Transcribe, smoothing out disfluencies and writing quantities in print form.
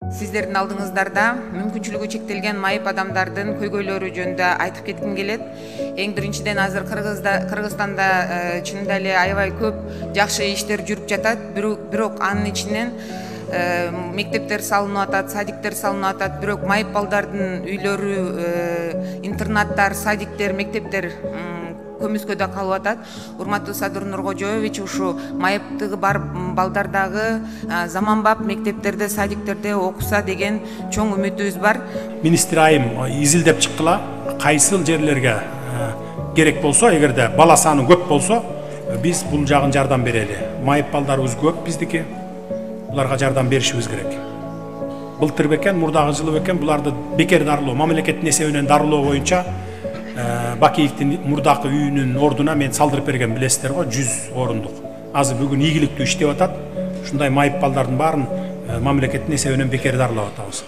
Сиздердин алдыңыздарда мүмкүнчүлүгү чектелген майып адамдардын көйгөйлөрү жөнүндө айтып кетким келет. Эң биринчиден азыр Кыргызстанда чынында эле аябай көп жакшы иштер жүрүп жатат. Бирок анын ичинен мектептер салынып атат, садиктер салынып атат. Бирок майып балдардын үйлөрү, интернаттар, садиктер, мектептер көмүскөдө калып атат. Урматтуу Садыр Нуркожоевич, ушу майыптыгы бар балдар дагы заманбап мектептерде, садиктерде окуса деген чоң үмүтүбүз бар. Министр айым изилдеп чыккыла, кайсыл жерлерге керек болсо, эгерде бала саны көп болсо, биз бул жагын жардам берели. Майып балдарыбыз көп биздики. Буларга жардам беришибиз керек. Былтыр бекен, мурдагы жылы бекен, буларды бекер дарылоо, мамлекеттин эсебинен дарылоо боюнча Бакиевдин мурдакы үйүнүн ордуна мен салдырып берген, билесиздер го, 100 орундук. Азыр бүгүн ийгиликтүү иштеп атат. Ушундай майып балдардын баарын мамлекеттин эсебинен бекер дарылап атабыз.